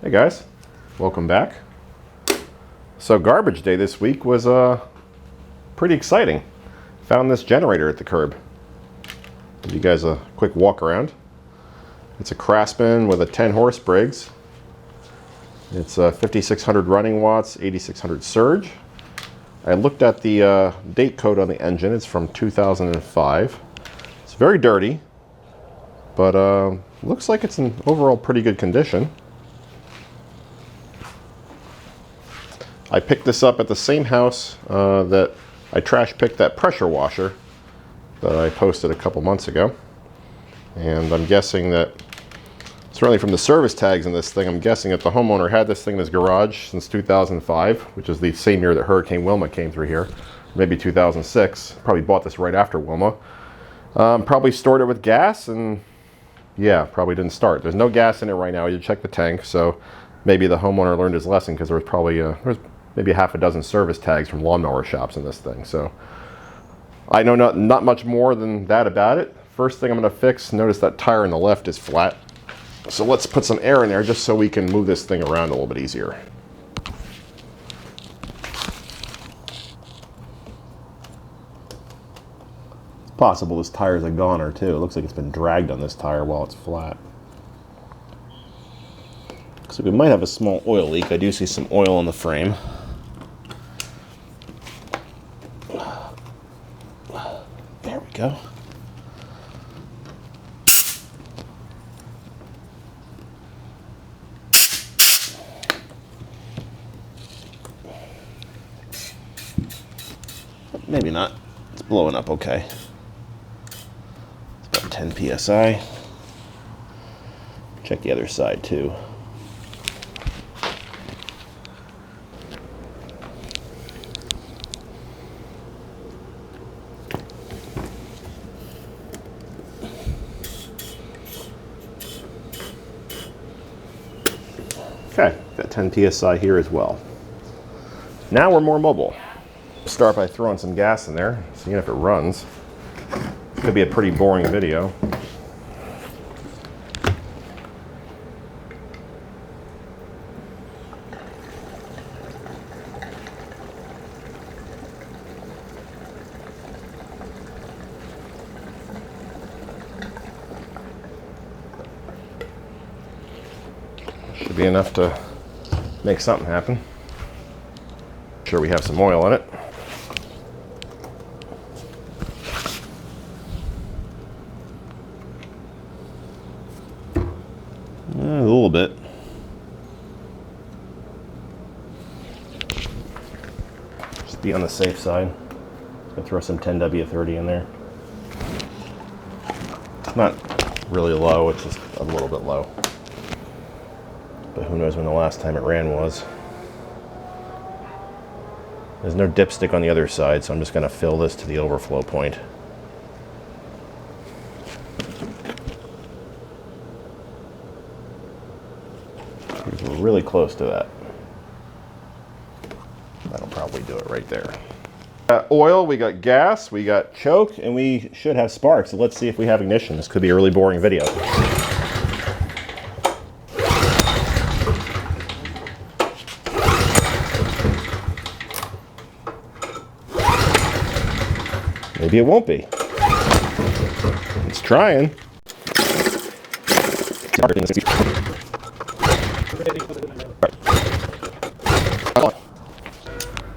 Hey guys, welcome back. So garbage day this week was pretty exciting. Found this generator at the curb. Give you guys a quick walk around. It's a Craftsman with a 10 horse Briggs. It's 5600 running watts, 8600 surge. I looked at the date code on the engine. It's from 2005. It's very dirty, but looks like it's in overall pretty good condition. I picked this up at the same house that I trash picked that pressure washer that I posted a couple months ago. And I'm guessing that, certainly from the service tags in this thing, I'm guessing that the homeowner had this thing in his garage since 2005, which is the same year that Hurricane Wilma came through here, maybe 2006. Probably bought this right after Wilma. Probably stored it with gas, and yeah, probably didn't start. There's no gas in it right now. You check the tank, so maybe the homeowner learned his lesson, because there was probably maybe half a dozen service tags from lawnmower shops in this thing. So I know not much more than that about it. First thing I'm going to fix, notice that tire on the left is flat. So let's put some air in there just so we can move this thing around a little bit easier. It's possible this tire's a goner too. It looks like it's been dragged on this tire while it's flat. So we might have a small oil leak. I do see some oil on the frame. There we go. Maybe not. It's blowing up okay. It's about 10 psi. Check the other side too. Okay, got 10 psi here as well. Now we're more mobile. Start by throwing some gas in there, seeing if it runs. It's gonna be a pretty boring video. Should be enough to make something happen. Sure we have some oil in it. A little bit. Just be on the safe side. Gonna throw some 10W30 in there. It's not really low, it's just a little bit low. But who knows when the last time it ran was. There's no dipstick on the other side, so I'm just going to fill this to the overflow point. We're really close to that. That'll probably do it right there. Oil, we got gas, we got choke, and we should have sparks. So let's see if we have ignition. This could be a really boring video. Maybe it won't be. It's trying.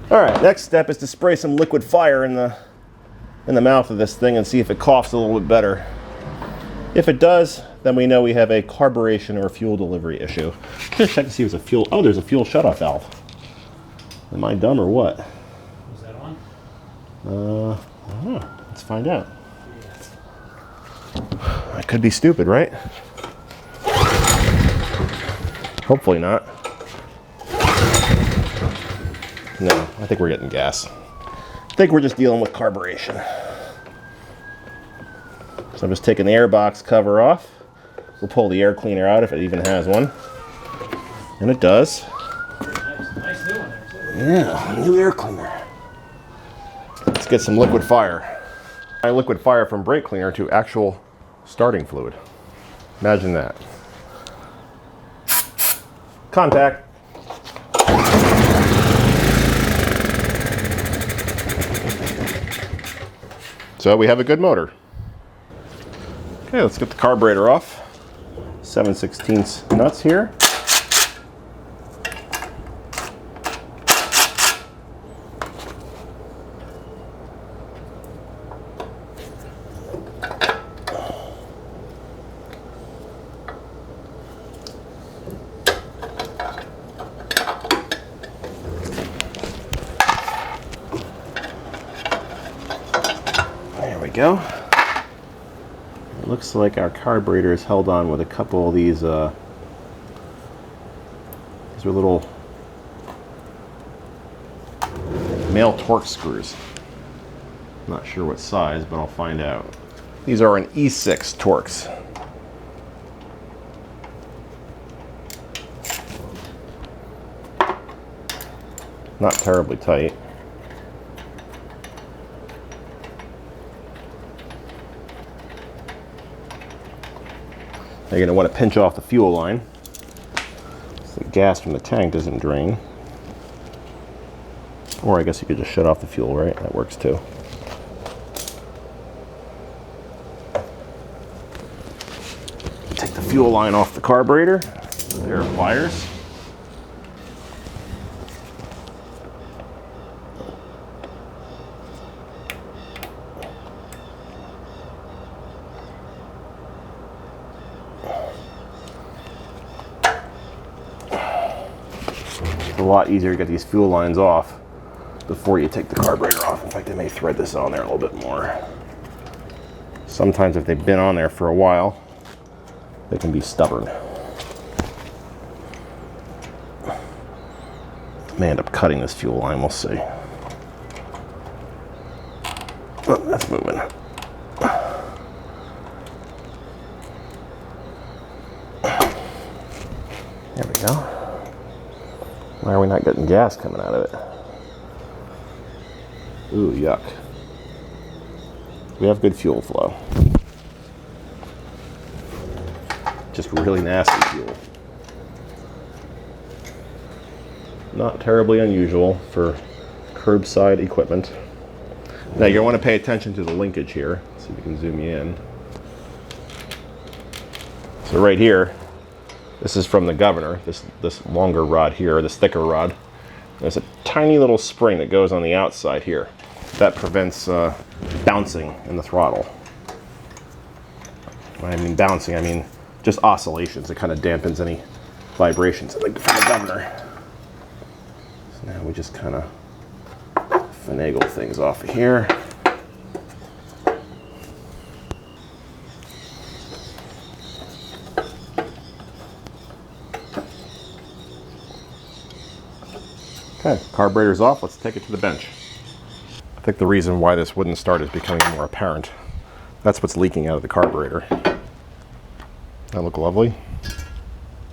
Alright, next step is to spray some liquid fire in the mouth of this thing and see if it coughs a little bit better. If it does, then we know we have a carburation or fuel delivery issue. Just check to see if it's a fuel. Oh, there's a fuel shutoff valve. Am I dumb or what? Is that on? I don't know. Let's find out. I could be stupid, right? Hopefully not. No, I think we're getting gas. I think we're just dealing with carburation. So I'm just taking the air box cover off. We'll pull the air cleaner out if it even has one. And it does. Nice new one there too. Yeah, new air cleaner. Let's get some liquid fire. Liquid fire from brake cleaner to actual starting fluid. Imagine that. Contact. So we have a good motor. Okay, let's get the carburetor off. 7/16 nuts here. There we go. It looks like our carburetor is held on with a couple of these are little male torque screws. Not sure what size, but I'll find out. These are an E6 Torx. Not terribly tight. You're going to want to pinch off the fuel line so the gas from the tank doesn't drain. Or I guess you could just shut off the fuel, right? That works too. Take the fuel line off the carburetor. There are pliers. It's a lot easier to get these fuel lines off before you take the carburetor off. In fact, I may thread this on there a little bit more. Sometimes if they've been on there for a while, they can be stubborn. May end up cutting this fuel line, we'll see. Oh, that's moving. There we go. Why are we not getting gas coming out of it? Ooh, yuck. We have good fuel flow. Just really nasty fuel. Not terribly unusual for curbside equipment. Now you're going to want to pay attention to the linkage here. See if we can zoom you in. So right here, this is from the governor, this longer rod here, this thicker rod. There's a tiny little spring that goes on the outside here. That prevents bouncing in the throttle. When I mean bouncing, I mean just oscillations. It kind of dampens any vibrations like from the governor. So now we just kind of finagle things off of here. Okay, carburetor's off. Let's take it to the bench. I think the reason why this wouldn't start is becoming more apparent. That's what's leaking out of the carburetor. That look lovely?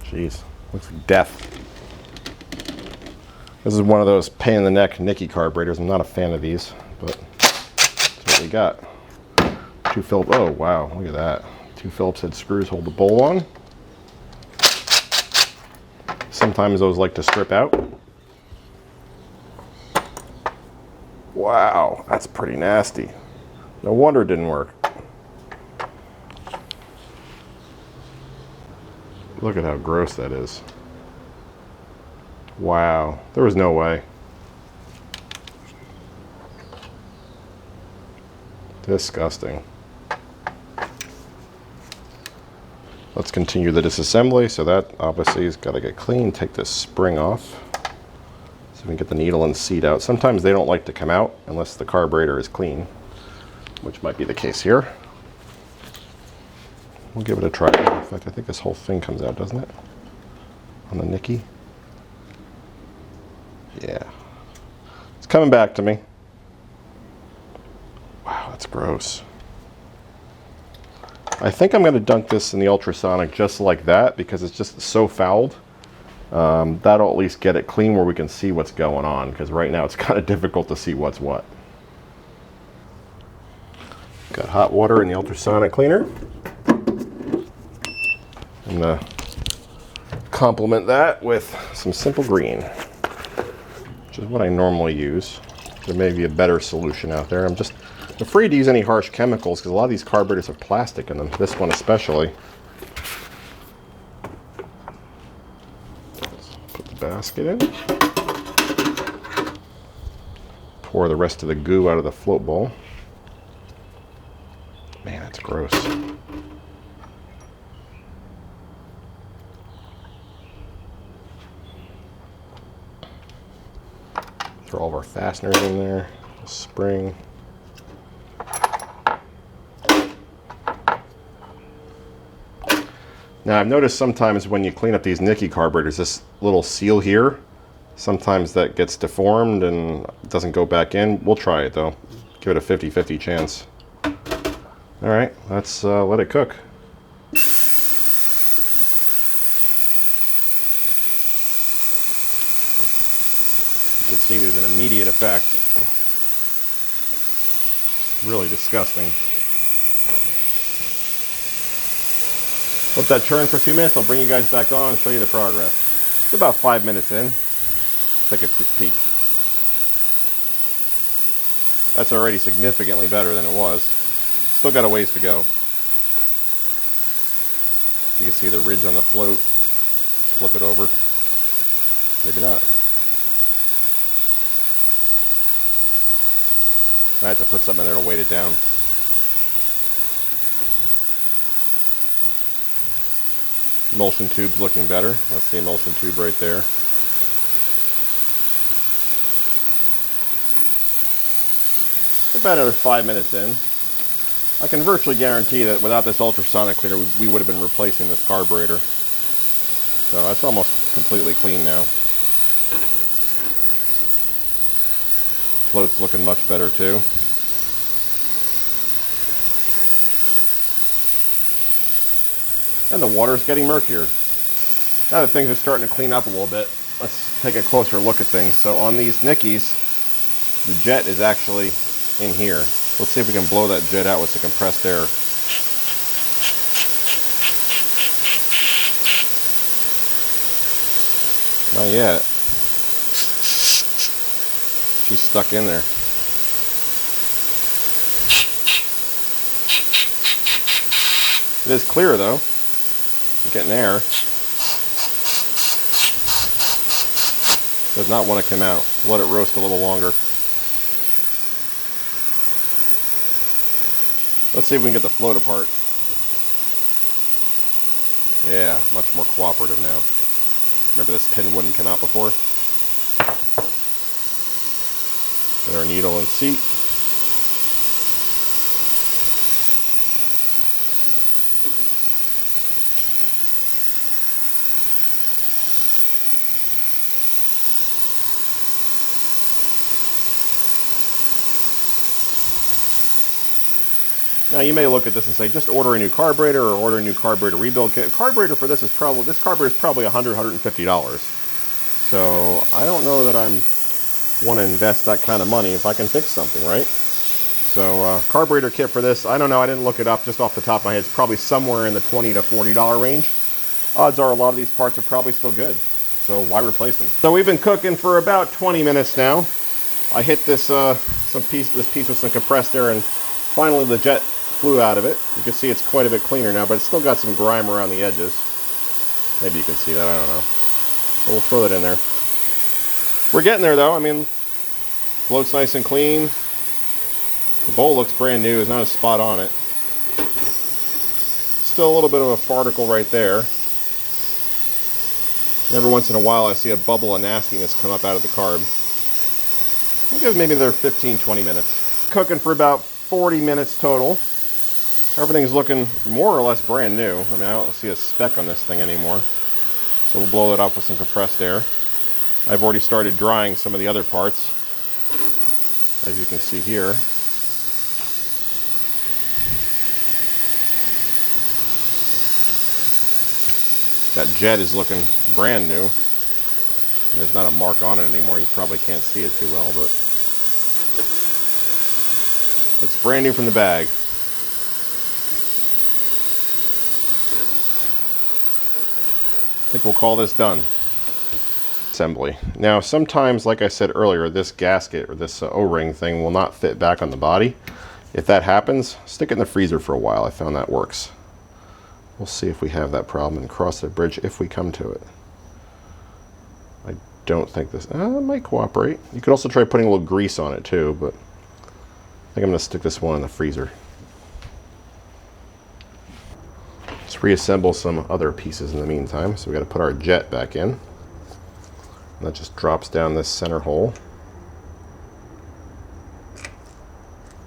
Jeez, looks like death. This is one of those pain in the neck Nicky carburetors. I'm not a fan of these, but that's what we got. Two Phillips, oh wow, look at that. Two Phillips head screws hold the bowl on. Sometimes those like to strip out. Wow, that's pretty nasty. No wonder it didn't work. Look at how gross that is. Wow, there was no way. Disgusting. Let's continue the disassembly. So that obviously has got to get clean. Take this spring off so we can get the needle and seat out. Sometimes they don't like to come out unless the carburetor is clean, which might be the case here. We'll give it a try. In fact, I think this whole thing comes out, doesn't it? On the Nicky. Yeah. It's coming back to me. Wow, that's gross. I think I'm going to dunk this in the ultrasonic just like that because it's just so fouled. That'll at least get it clean where we can see what's going on, because right now it's kind of difficult to see what's what. Got hot water in the ultrasonic cleaner. I'm going to complement that with some simple green, which is what I normally use. There may be a better solution out there. I'm just afraid to use any harsh chemicals because a lot of these carburetors have plastic in them, this one especially. Let's put the basket in. Pour the rest of the goo out of the float bowl. Man, that's gross. Throw all of our fasteners in there, the spring. Now I've noticed sometimes when you clean up these Nicky carburetors, this little seal here, sometimes that gets deformed and doesn't go back in. We'll try it though. Give it a 50-50 chance. All right, let's let it cook. You can see there's an immediate effect. Really disgusting. Let that churn for 2 minutes. I'll bring you guys back on and show you the progress. It's about 5 minutes in. Take a quick peek. That's already significantly better than it was. Still got a ways to go. You can see the ridge on the float. Flip it over. Maybe not. I had to put something in there to weight it down. Emulsion tube's looking better. That's the emulsion tube right there. About another 5 minutes in. I can virtually guarantee that without this ultrasonic cleaner, we would have been replacing this carburetor. So that's almost completely clean now. Float's looking much better too. And the water's getting murkier. Now that things are starting to clean up a little bit, let's take a closer look at things. So on these Nickies, the jet is actually in here. Let's see if we can blow that jet out with some compressed air. Not yet. She's stuck in there. It is clear though. You're getting air. Does not want to come out. Let it roast a little longer. Let's see if we can get the float apart. Yeah, much more cooperative now. Remember this pin wouldn't come out before? Get our needle and seat. Now you may look at this and say, just order a new carburetor or order a new carburetor rebuild kit. Carburetor for this is probably, this carburetor is probably $100, $150. So I don't know that I'm want to invest that kind of money if I can fix something, right? So carburetor kit for this, I don't know, I didn't look it up just off the top of my head. It's probably somewhere in the $20 to $40 range. Odds are a lot of these parts are probably still good. So why replace them? So we've been cooking for about 20 minutes now. I hit this this piece with some compressed air and finally the jet flew out of it. You can see it's quite a bit cleaner now, but it's still got some grime around the edges. Maybe you can see that, I don't know. So we'll throw that in there. We're getting there though. I mean, float's nice and clean. The bowl looks brand new, there's not a spot on it. Still a little bit of a farticle right there. And every once in a while I see a bubble of nastiness come up out of the carb. We'll give it maybe another 15-20 minutes. Cooking for about 40 minutes total. Everything's looking more or less brand new. I mean, I don't see a speck on this thing anymore. So we'll blow it up with some compressed air. I've already started drying some of the other parts, as you can see here. That jet is looking brand new. There's not a mark on it anymore. You probably can't see it too well, but it's brand new from the bag. think we'll call this done. Assembly. Now, sometimes, like I said earlier, this gasket or this O-ring thing will not fit back on the body. If that happens, stick it in the freezer for a while. I found that works. We'll see if we have that problem and cross the bridge if we come to it. I don't think this might cooperate. You could also try putting a little grease on it too, but I think I'm going to stick this one in the freezer. Let's reassemble some other pieces in the meantime. So we got to put our jet back in. And that just drops down this center hole.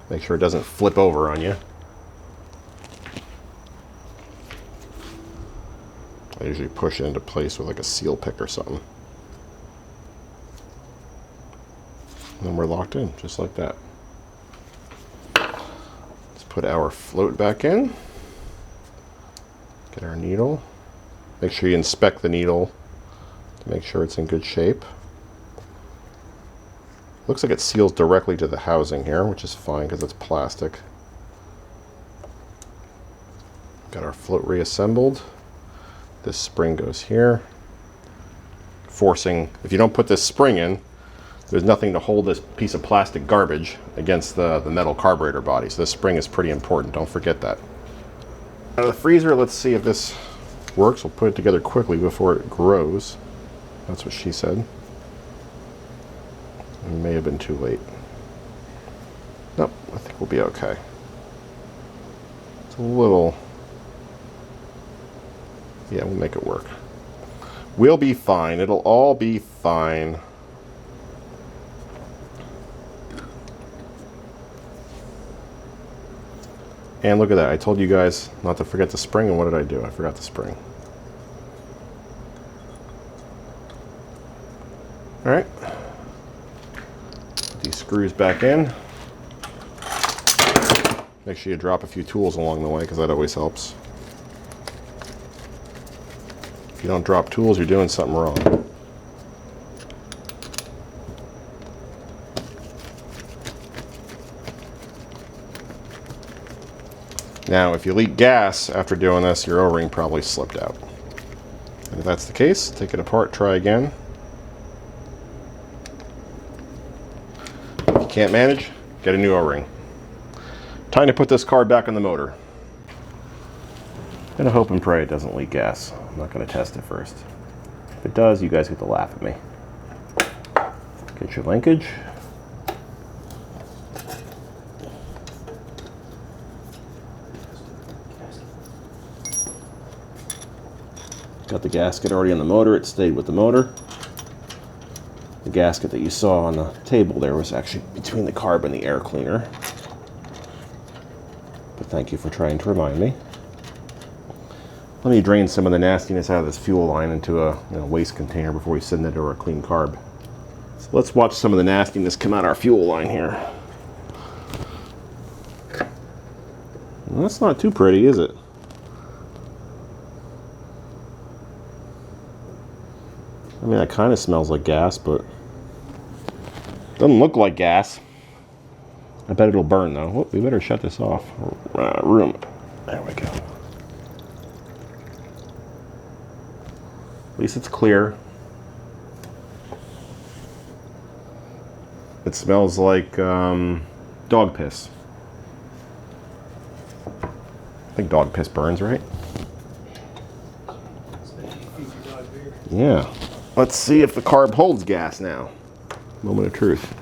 Make sure it doesn't flip over on you. I usually push it into place with like a seal pick or something. And then we're locked in, just like that. Let's put our float back in. Get our needle. Make sure you inspect the needle to make sure it's in good shape. Looks like it seals directly to the housing here, which is fine because it's plastic. Got our float reassembled. This spring goes here, forcing, if you don't put this spring in, there's nothing to hold this piece of plastic garbage against the metal carburetor body. So this spring is pretty important, don't forget that. Out of the freezer, let's see if this works. We'll put it together quickly before it grows. That's what she said. It may have been too late. Nope, I think we'll be okay. It's a little... yeah, we'll make it work. We'll be fine. It'll all be fine. And look at that. I told you guys not to forget the spring, and what did I do? I forgot the spring. All right. Put these screws back in. Make sure you drop a few tools along the way, because that always helps. If you don't drop tools, you're doing something wrong. Now, if you leak gas after doing this, your O-ring probably slipped out. And if that's the case, take it apart, try again. If you can't manage, get a new O-ring. Time to put this car back on the motor. I'm gonna hope and pray it doesn't leak gas. I'm not gonna test it first. If it does, you guys get to laugh at me. Get your linkage. Got the gasket already on the motor. It stayed with the motor. The gasket that you saw on the table there was actually between the carb and the air cleaner. But thank you for trying to remind me. Let me drain some of the nastiness out of this fuel line into a waste container before we send it to our clean carb. So let's watch some of the nastiness come out our fuel line here. Well, that's not too pretty, is it? I mean, that kind of smells like gas, but doesn't look like gas. I bet it'll burn though. Whoop, we better shut this off. Run out of room. There we go. At least it's clear. It smells like dog piss. I think dog piss burns, right? Yeah. Let's see if the carb holds gas now. Moment of truth.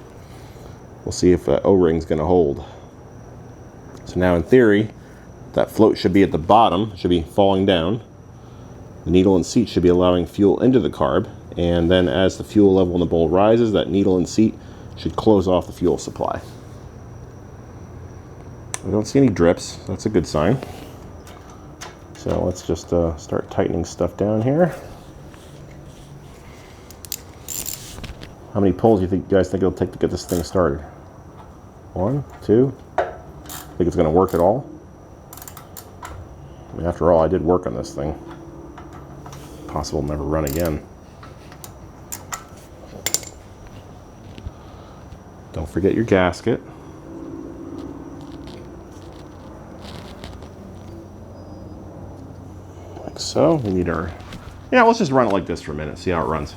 We'll see if the O-ring's going to hold. So now in theory, that float should be at the bottom, should be falling down. The needle and seat should be allowing fuel into the carb, and then as the fuel level in the bowl rises, that needle and seat should close off the fuel supply. We don't see any drips, so that's a good sign. So let's just start tightening stuff down here. How many pulls do you guys think it'll take to get this thing started? 1, 2. Think it's going to work at all? I mean, after all, I did work on this thing. Possible to never run again. Don't forget your gasket. Like so. We need our Yeah, let's just run it like this for a minute, see how it runs.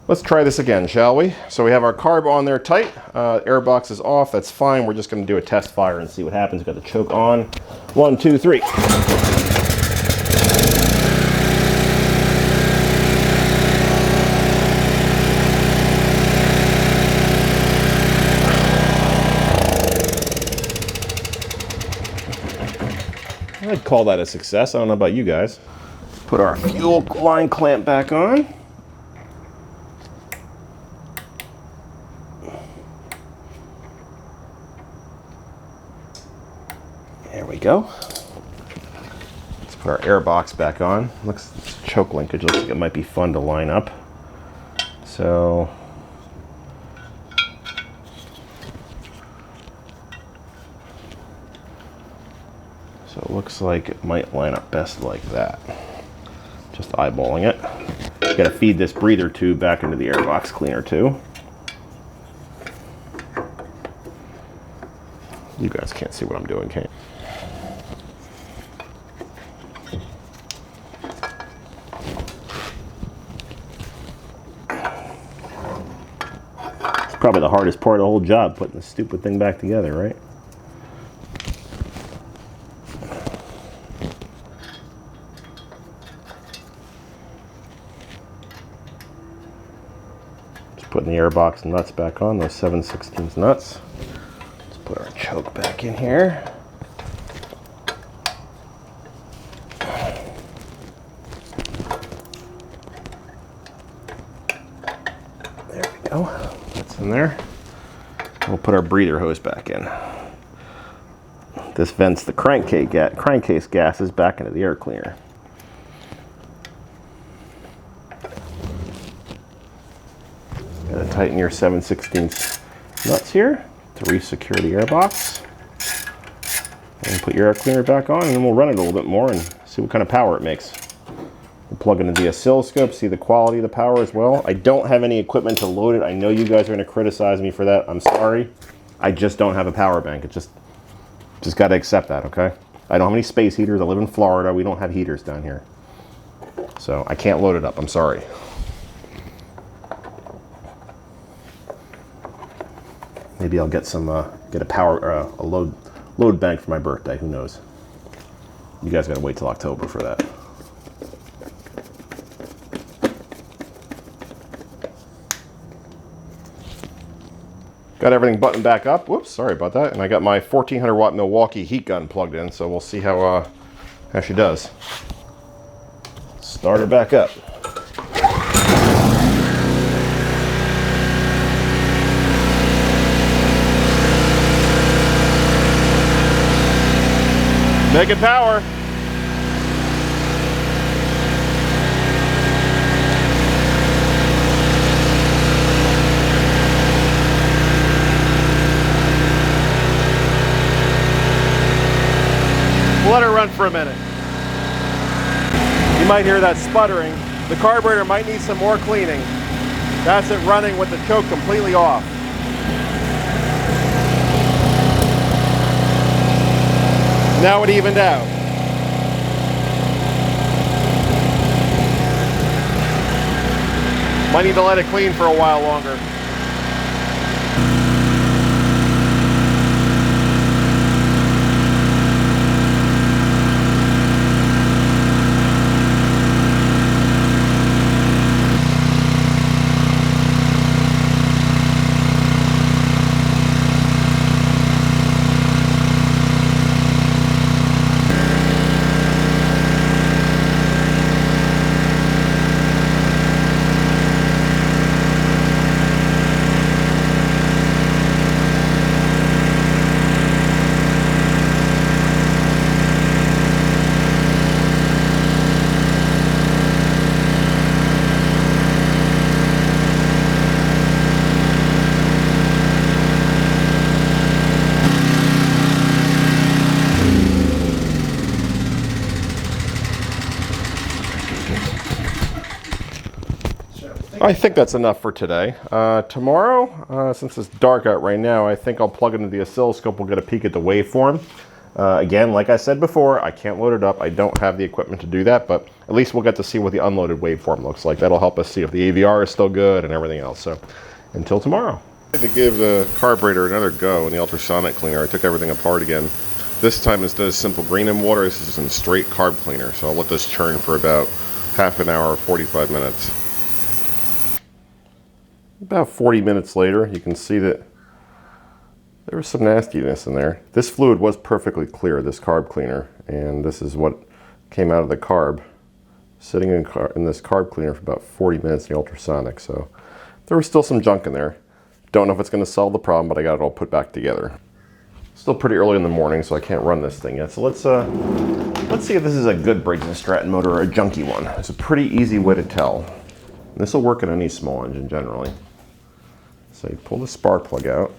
Let's try this again, shall we? So we have our carb on there tight, air box is off, that's fine. We're just gonna do a test fire and see what happens. We've got the choke on. 1, 2, 3. I'd call that a success. I don't know about you guys. Put our fuel line clamp back on. There we go. Let's put our air box back on. Looks choke linkage looks like it might be fun to line up. So it looks like it might line up best like that. Just eyeballing it. Got to feed this breather tube back into the airbox cleaner too. You guys can't see what I'm doing, can you? It's probably the hardest part of the whole job, putting this stupid thing back together, right? Putting the airbox nuts back on, those 7/16 nuts. Let's put our choke back in here. There we go. That's in there. We'll put our breather hose back in. This vents the crankcase gases back into the air cleaner. Gotta tighten your 7/16 nuts here to re-secure the airbox. And put your air cleaner back on, and then we'll run it a little bit more and see what kind of power it makes. We'll plug it into the oscilloscope, see the quality of the power as well. I don't have any equipment to load it. I know you guys are gonna criticize me for that. I'm sorry. I just don't have a power bank. It just gotta accept that, okay? I don't have any space heaters. I live in Florida. We don't have heaters down here. So I can't load it up. I'm sorry. Maybe I'll get some, get a load bank for my birthday. Who knows? You guys gotta wait till October for that. Got everything buttoned back up. Whoops, sorry about that. And I got my 1400 watt Milwaukee heat gun plugged in, so we'll see how she does. Start her back up. Making power. We'll let her run for a minute. You might hear that sputtering. The carburetor might need some more cleaning. That's it running with the choke completely off. Now it evened out. Might need to let it clean for a while longer. I think that's enough for today. Tomorrow, since it's dark out right now, I think I'll plug it into the oscilloscope. We'll get a peek at the waveform. Again, like I said before, I can't load it up. I don't have the equipment to do that, but at least we'll get to see what the unloaded waveform looks like. That'll help us see if the AVR is still good and everything else. So until tomorrow. To give the carburetor another go in the ultrasonic cleaner, I took everything apart again. This time, instead of simple green in water, this is in straight carb cleaner. So I'll let this churn for about half an hour, 45 minutes. About 40 minutes later, you can see that there was some nastiness in there. This fluid was perfectly clear, this carb cleaner, and this is what came out of the carb, sitting in this carb cleaner for about 40 minutes in the ultrasonic. So there was still some junk in there. Don't know if it's going to solve the problem, but I got it all put back together. Still pretty early in the morning, so I can't run this thing yet. So let's see if this is a good Briggs and Stratton motor or a junky one. It's a pretty easy way to tell. This will work in any small engine generally. So you pull the spark plug out.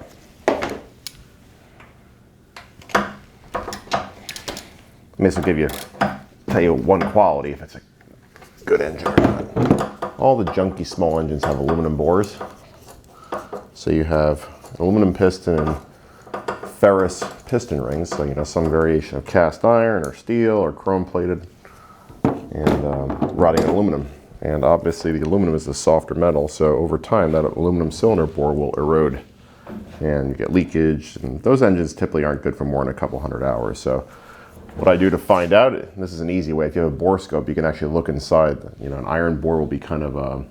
This will tell you one quality if it's a good engine or not. All the junky small engines have aluminum bores. So you have aluminum piston and ferrous piston rings, so you know, some variation of cast iron or steel or chrome plated, and rotting aluminum. And obviously the aluminum is a softer metal, so over time that aluminum cylinder bore will erode and you get leakage, and those engines typically aren't good for more than a couple hundred hours. So what I do to find out, this is an easy way, if you have a bore scope, you can actually look inside. You know, an iron bore will be kind of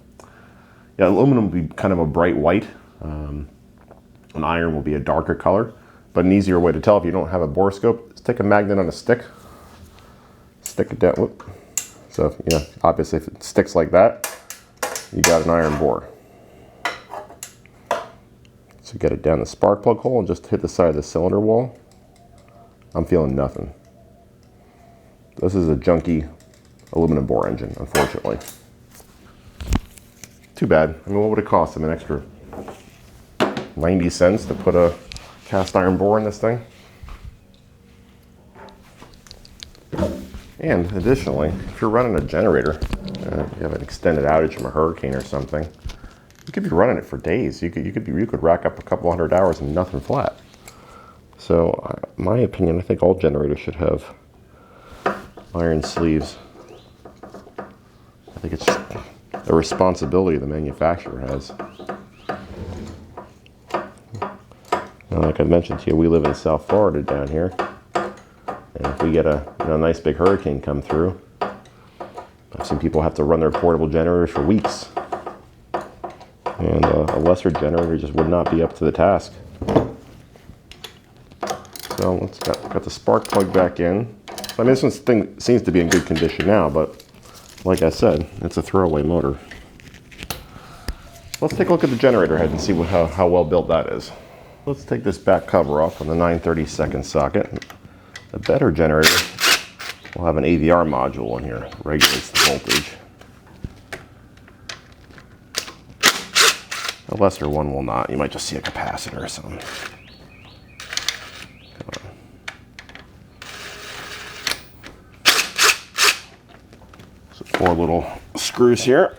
aluminum will be kind of a bright white. An iron will be a darker color, but an easier way to tell if you don't have a bore scope is take a magnet on a stick, stick it down. Whoop. So, you know, obviously if it sticks like that, you got an iron bore. So get it down the spark plug hole and just hit the side of the cylinder wall. I'm feeling nothing. This is a junky aluminum bore engine, unfortunately. Too bad. I mean, what would it cost them? An extra 90 cents to put a cast iron bore in this thing? And additionally, if you're running a generator, you have an extended outage from a hurricane or something, you could be running it for days. You could rack up a couple hundred hours and nothing flat. So, in my opinion, I think all generators should have iron sleeves. I think it's a responsibility the manufacturer has. Now, like I mentioned to you, we live in South Florida down here, and if we get a nice big hurricane come through, I've seen people have to run their portable generators for weeks, and a lesser generator just would not be up to the task. So let's got the spark plug back in. I mean, this thing seems to be in good condition now, but like I said, it's a throwaway motor. Let's take a look at the generator head and see how well built that is. Let's take this back cover off on the 932nd socket. The better generator will have an AVR module in here that regulates the voltage. The lesser one will not. You might just see a capacitor or something. So 4 little screws here.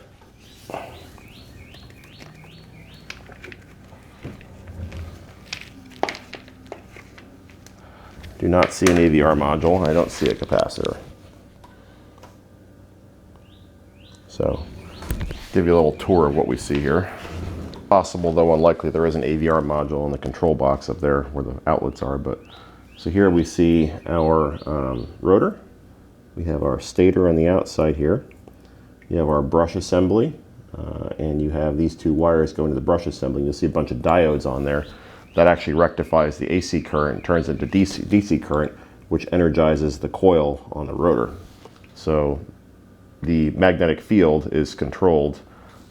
Do not see an AVR module. I don't see a capacitor. So, give you a little tour of what we see here. Possible, though unlikely, there is an AVR module in the control box up there where the outlets are. But so here we see our rotor. We have our stator on the outside here. You have our brush assembly, and you have these 2 wires going to the brush assembly. You'll see a bunch of diodes on there. That actually rectifies the AC current, turns into DC current, which energizes the coil on the rotor. So the magnetic field is controlled.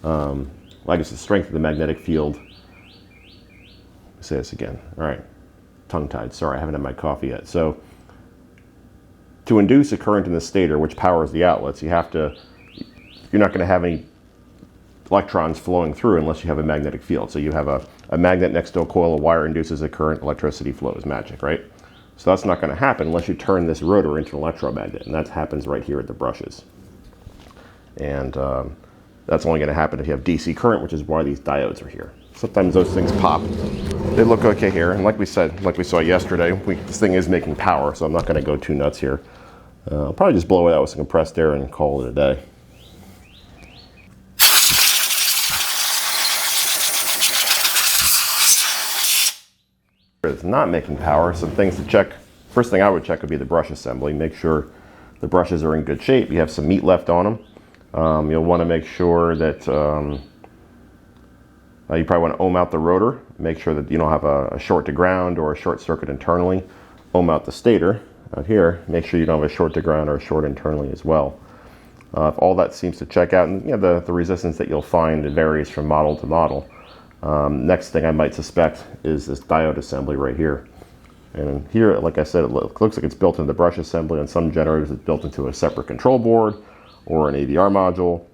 Well, I guess the strength of the magnetic field. Let's say this again. All right, tongue-tied. Sorry, I haven't had my coffee yet. So to induce a current in the stator, which powers the outlets, you're not going to have any electrons flowing through unless you have a magnetic field. So you have a magnet next to a coil of wire induces a current, electricity flows, magic, right? So that's not going to happen unless you turn this rotor into an electromagnet, and that happens right here at the brushes. And that's only going to happen if you have DC current, which is why these diodes are here. Sometimes those things pop They look okay here, and like we said, like we saw yesterday, this thing is making power, so I'm not going to go too nuts here. I'll probably just blow it out with some compressed air and call it a day. It's not making power. Some things to check. First thing I would check would be the brush assembly. Make sure the brushes are in good shape. You have some meat left on them. You'll want to make sure that you probably want to ohm out the rotor. Make sure that you don't have a short to ground or a short circuit internally. Ohm out the stator out here. Make sure you don't have a short to ground or a short internally as well. If all that seems to check out, and the resistance that you'll find, it varies from model to model. Next thing I might suspect is this diode assembly right here. And here, like I said, it looks like it's built into the brush assembly. On some generators, it's built into a separate control board or an AVR module.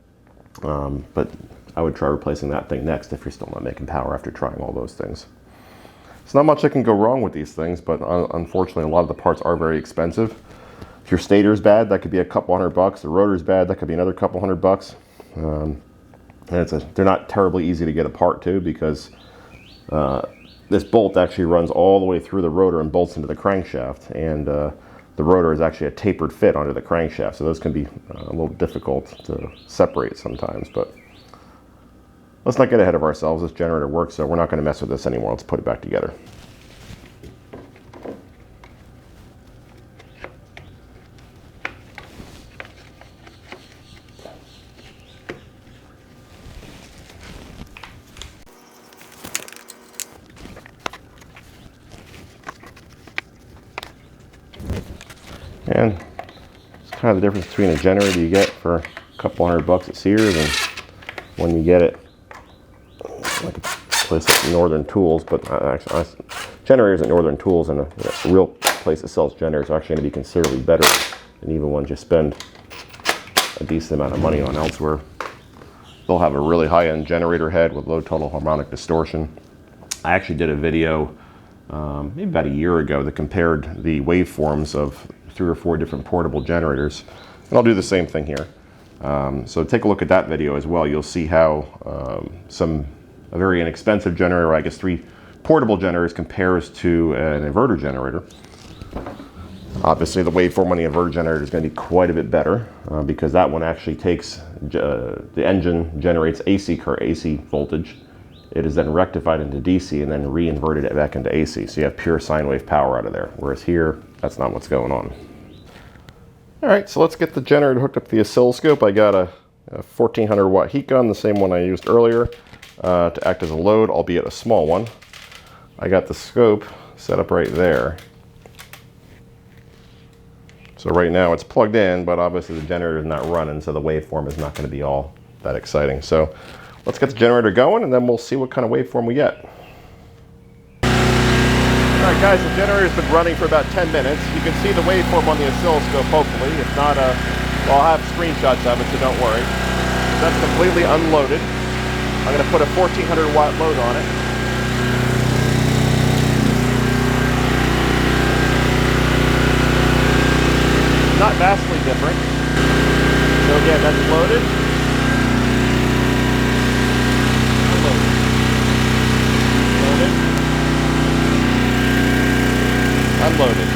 But I would try replacing that thing next if you're still not making power after trying all those things. There's not much that can go wrong with these things, but unfortunately, a lot of the parts are very expensive. If your stator's bad, that could be a couple $100. The rotor's bad, that could be another couple $100. And they're not terribly easy to get apart too, because this bolt actually runs all the way through the rotor and bolts into the crankshaft, and the rotor is actually a tapered fit onto the crankshaft, so those can be a little difficult to separate sometimes. But let's not get ahead of ourselves. This generator works, so we're not going to mess with this anymore. Let's put it back together. And it's kind of the difference between a generator you get for a couple $100 at Sears and when you get it like a place like Northern Tools. But actually, generators at Northern Tools and a real place that sells generators are actually going to be considerably better than even ones you spend a decent amount of money on elsewhere. They'll have a really high-end generator head with low total harmonic distortion. I actually did a video maybe about a year ago that compared the waveforms of 3 or 4 different portable generators, and I'll do the same thing here. So take a look at that video as well. You'll see how a very inexpensive generator, or I guess 3 portable generators, compares to an inverter generator. Obviously, the waveform on the inverter generator is going to be quite a bit better because that one actually takes the engine generates AC voltage. It is then rectified into DC and then re-inverted back into AC. So you have pure sine wave power out of there. Whereas here, that's not what's going on. All right, so let's get the generator hooked up to the oscilloscope. I got a 1400 watt heat gun, the same one I used earlier, to act as a load, albeit a small one. I got the scope set up right there. So right now it's plugged in, but obviously the generator is not running, so the waveform is not going to be all that exciting. So let's get the generator going, and then we'll see what kind of waveform we get. All right, guys, the generator's been running for about 10 minutes. You can see the waveform on the oscilloscope, hopefully. If not, well, I'll have screenshots of it, so don't worry. That's completely unloaded. I'm going to put a 1400 watt load on it. Not vastly different. So again, that's loaded. Unloaded.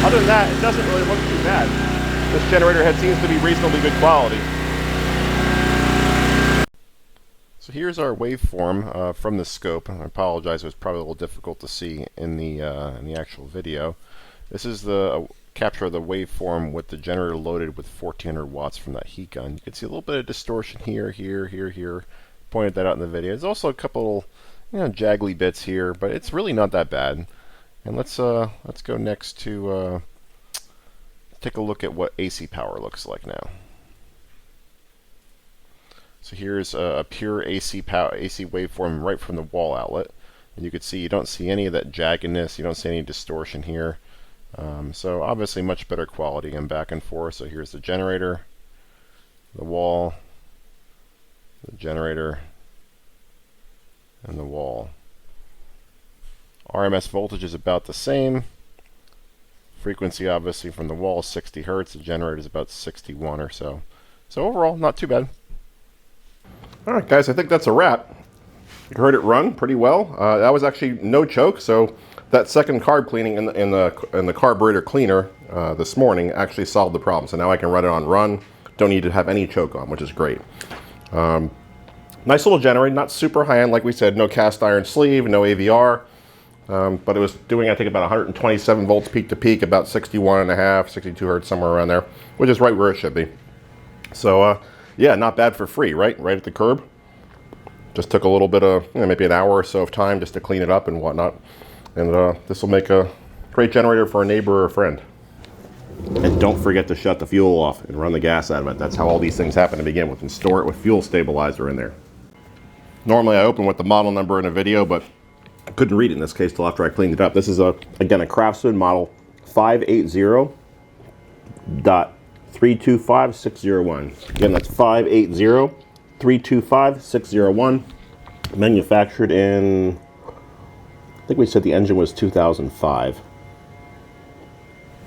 Other than that, it doesn't really look too bad. This generator head seems to be reasonably good quality. So here's our waveform from the scope. I apologize, it was probably a little difficult to see in the actual video. This is the capture of the waveform with the generator loaded with 1400 watts from that heat gun. You can see a little bit of distortion here, here. Pointed that out in the video. There's also a couple, jaggly bits here, but it's really not that bad. And let's go next to take a look at what AC power looks like now. So here's a pure AC waveform right from the wall outlet, and you can see you don't see any of that jaggedness, you don't see any distortion here. So obviously much better quality and back and forth. So here's the generator, the wall, the generator, and the wall. RMS voltage is about the same. Frequency obviously from the wall is 60 hertz. The generator is about 61 or so. So overall, not too bad. Alright guys, I think that's a wrap. You heard it run pretty well. That was actually no choke, so that second carb cleaning in the carburetor cleaner this morning actually solved the problem. So now I can run it on run. Don't need to have any choke on, which is great. Nice little generator, not super high end, like we said, no cast iron sleeve, no AVR. But it was doing, I think, about 127 volts peak to peak, about 61 and a half, 62 hertz, somewhere around there, which is right where it should be. So, yeah, not bad for free, right? Right at the curb. Just took a little bit of, maybe an hour or so of time just to clean it up and whatnot. And this will make a great generator for a neighbor or a friend. And don't forget to shut the fuel off and run the gas out of it. That's how all these things happen to begin with, and store it with fuel stabilizer in there. Normally I open with the model number in a video, but I couldn't read it in this case till after I cleaned it up. This is, again, a Craftsman model 580.325601. Again, that's 580.325601. Manufactured in, I think we said the engine was 2005.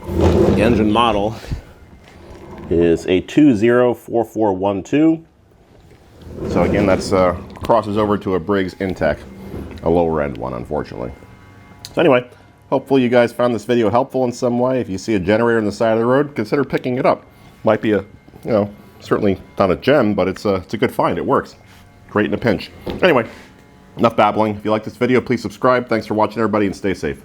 The engine model is a 204412. So again, that's crosses over to a Briggs Intech. A lower end one, unfortunately. So anyway, hopefully you guys found this video helpful in some way. If you see a generator on the side of the road, consider picking it up. Might be a, certainly not a gem, but it's a good find. It works. Great in a pinch. Anyway, enough babbling. If you like this video, please subscribe. Thanks for watching, everybody, and stay safe.